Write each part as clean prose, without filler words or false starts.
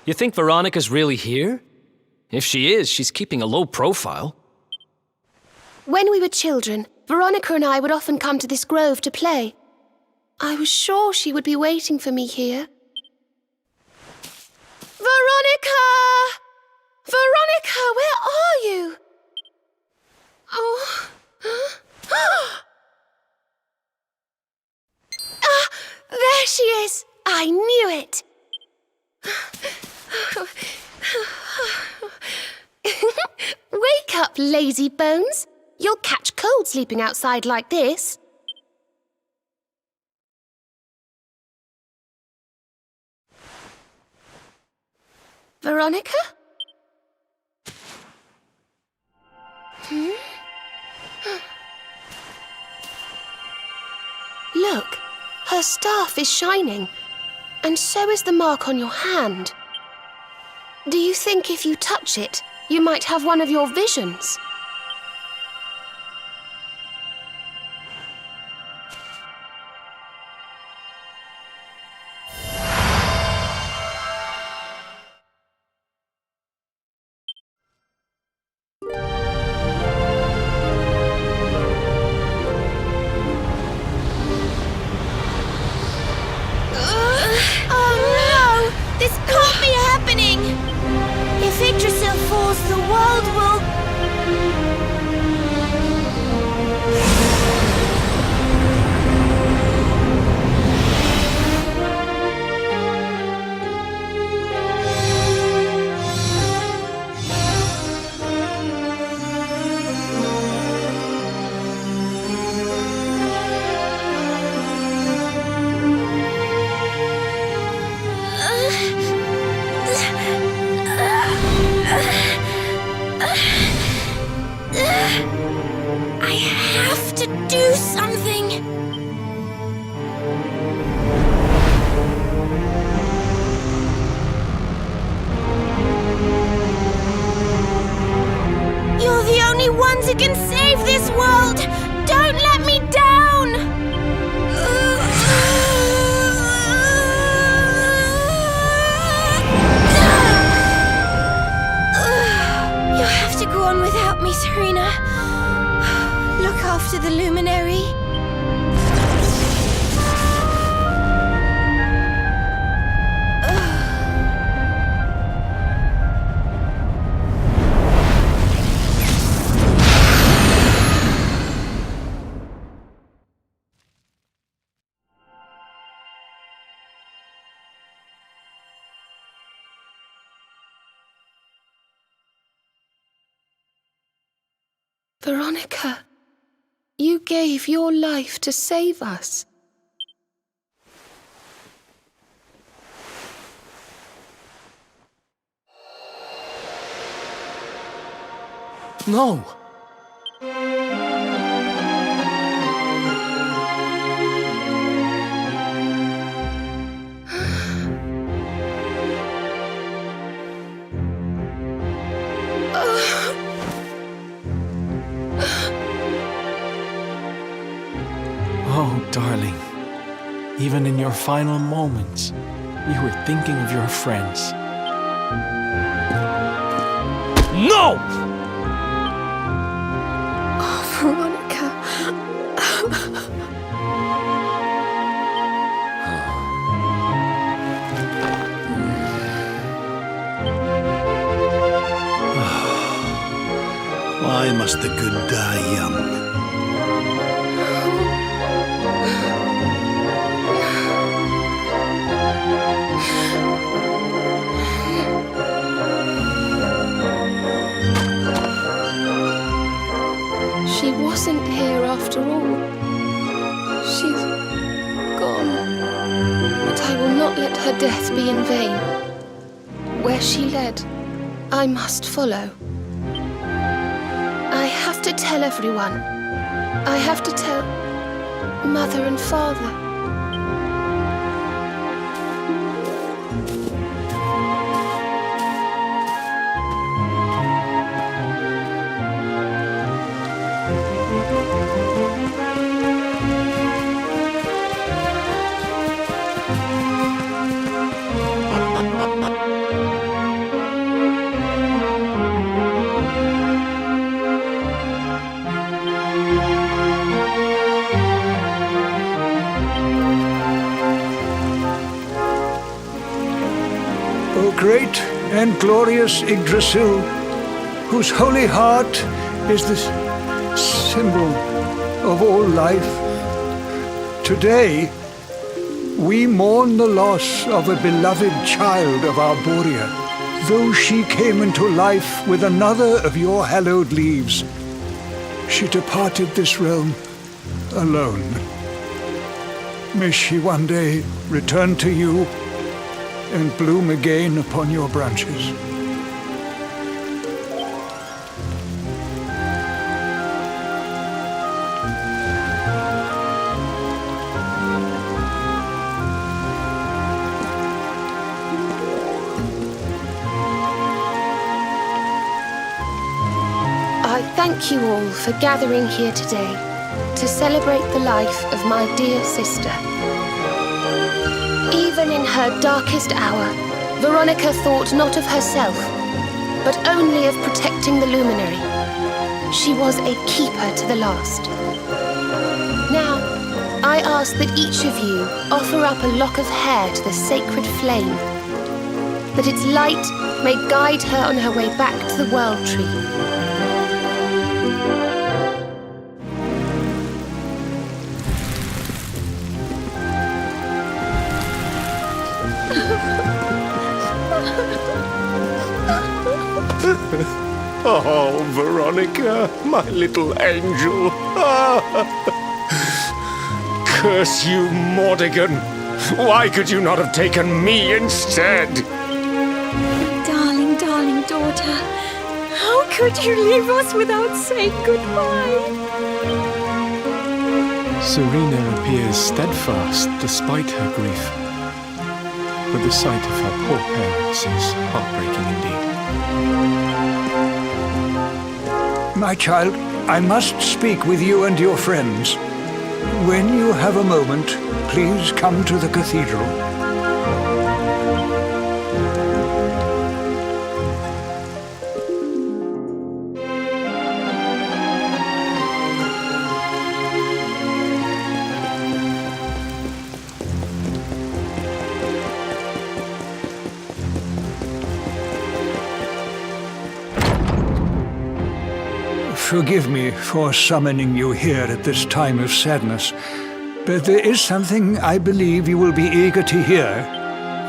You think Veronica's really here? If she is, she's keeping a low profile. When we were children, Veronica and I would often come to this grove to play. I was sure she would be waiting for me here. Veronica! Veronica, where are you? Oh. Ah, there she is! I knew it! Wake up, lazy bones! You'll catch cold sleeping outside like this. Veronica? Look, her staff is shining, and so is the mark on your hand. Do you think if you touch it, you might have one of your visions? The world will... I have to do something. You're the only ones who can save this world. Don't let me down. You'll have to go on without me, Serena. Look after the luminary. Veronica, you gave your life to save us. No! Oh, darling. Even in your final moments, you were thinking of your friends. No! Oh, Veronica. Why must the good die young? She wasn't here after all. She's gone. But I will not let her death be in vain. Where she led, I must follow. I have to tell everyone. I have to tell Mother and Father. and glorious Yggdrasil, whose holy heart is the symbol of all life. Today, we mourn the loss of a beloved child of Arborea, though she came into life with another of your hallowed leaves. She departed this realm alone. May she one day return to you and bloom again upon your branches. I thank you all for gathering here today to celebrate the life of my dear sister. Even in her darkest hour, Veronica thought not of herself, but only of protecting the luminary. She was a keeper to the last. Now, I ask that each of you offer up a lock of hair to the sacred flame, that its light may guide her on her way back to the World Tree. Oh, Veronica, my little angel. Curse you, Mordigan. Why could you not have taken me instead? Darling, darling daughter, how could you leave us without saying goodbye? Serena appears steadfast despite her grief, but the sight of her poor parents is heartbreaking indeed. My child, I must speak with you and your friends. When you have a moment, please come to the cathedral. Forgive me for summoning you here at this time of sadness, but there is something I believe you will be eager to hear.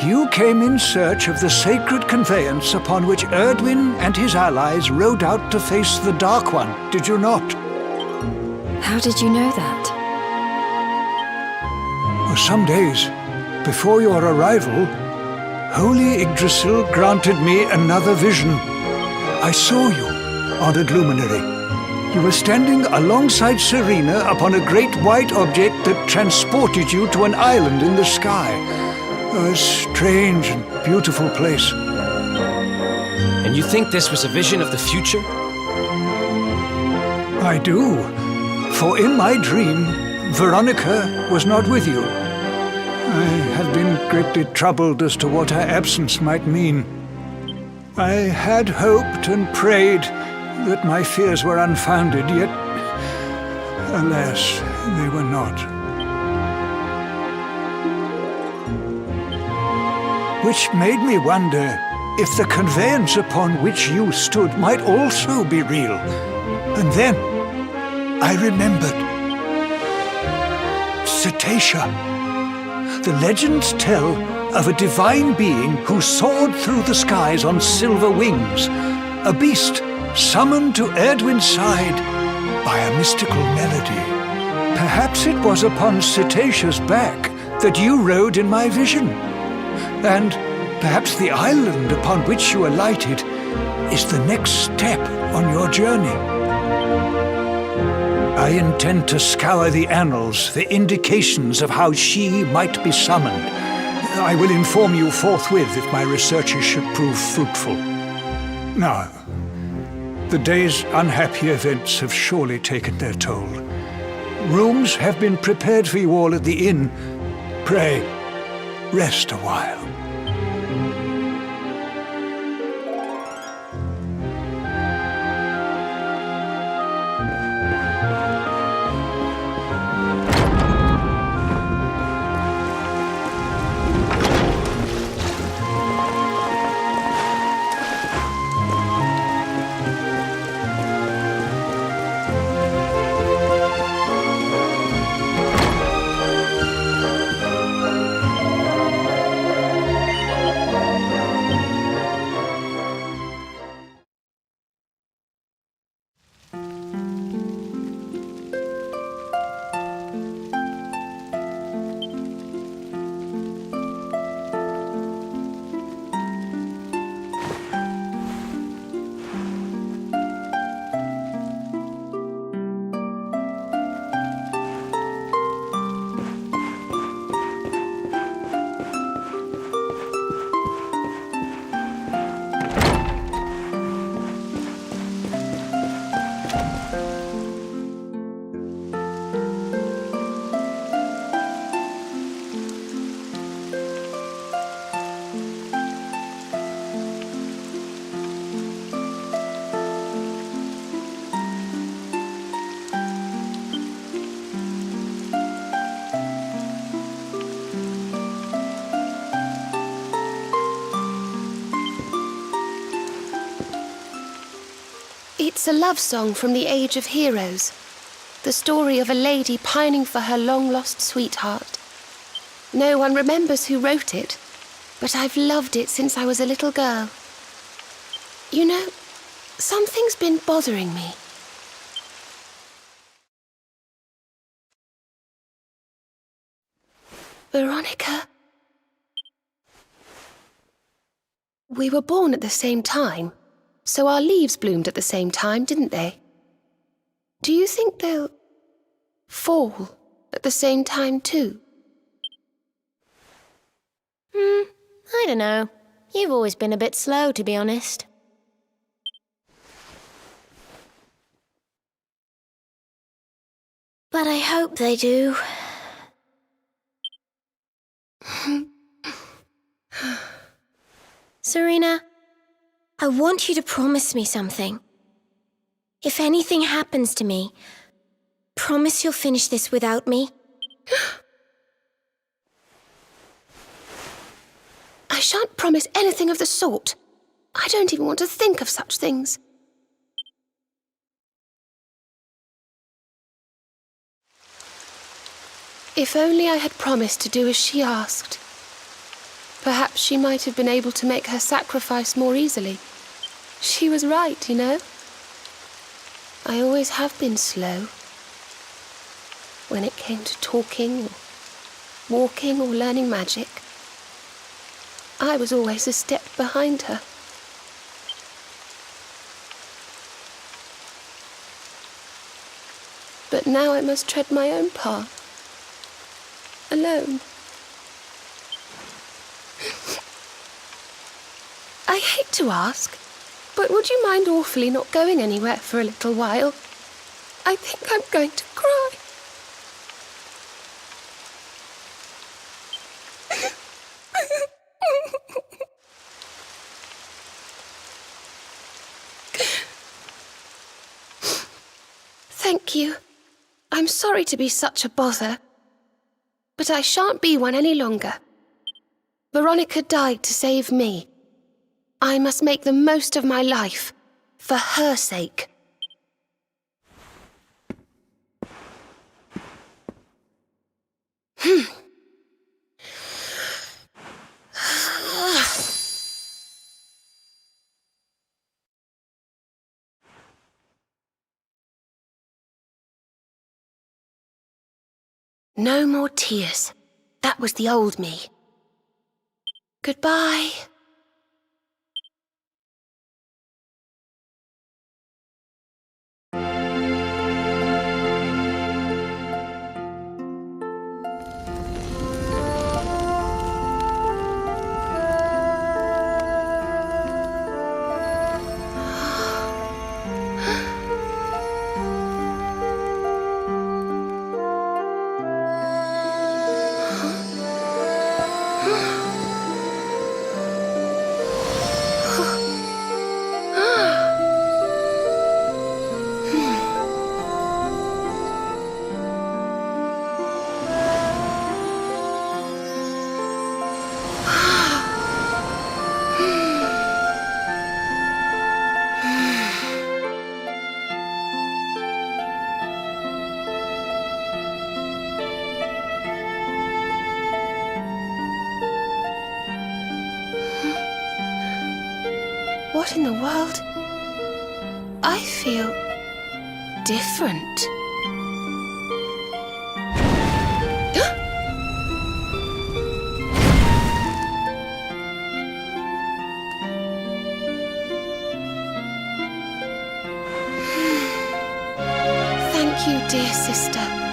You came in search of the sacred conveyance upon which Erdwin and his allies rode out to face the Dark One, did you not? How did you know that? For some days before your arrival, Holy Yggdrasil granted me another vision. I saw you, honored luminary. You were standing alongside Serena upon a great white object that transported you to an island in the sky. A strange and beautiful place. And you think this was a vision of the future? I do. For in my dream, Veronica was not with you. I have been greatly troubled as to what her absence might mean. I had hoped and prayed that my fears were unfounded, yet, alas, they were not. Which made me wonder if the conveyance upon which you stood might also be real. And then I remembered. Cetacea. The legends tell of a divine being who soared through the skies on silver wings, a beast summoned to Erdwin's side by a mystical melody. Perhaps it was upon Cetacea's back that you rode in my vision. And perhaps the island upon which you alighted is the next step on your journey. I intend to scour the annals for indications of how she might be summoned. I will inform you forthwith if my researches should prove fruitful. Now, the day's unhappy events have surely taken their toll. Rooms have been prepared for you all at the inn. Pray, rest a while. It's a love song from the Age of Heroes. The story of a lady pining for her long-lost sweetheart. No one remembers who wrote it, but I've loved it since I was a little girl. You know, something's been bothering me. Veronica? We were born at the same time, so our leaves bloomed at the same time, didn't they? Do you think they'll fall at the same time too? I don't know. You've always been a bit slow, to be honest. But I hope they do. Serena, I want you to promise me something. If anything happens to me, promise you'll finish this without me. I shan't promise anything of the sort. I don't even want to think of such things. If only I had promised to do as she asked. Perhaps she might have been able to make her sacrifice more easily. She was right, you know. I always have been slow. When it came to talking, or walking, or learning magic, I was always a step behind her. But now I must tread my own path. Alone. I hate to ask, but would you mind awfully not going anywhere for a little while? I think I'm going to cry. Thank you. I'm sorry to be such a bother, but I shan't be one any longer. Veronica died to save me. I must make the most of my life, for her sake. No more tears. That was the old me. Goodbye. What in the world? I feel different. Thank you, dear sister.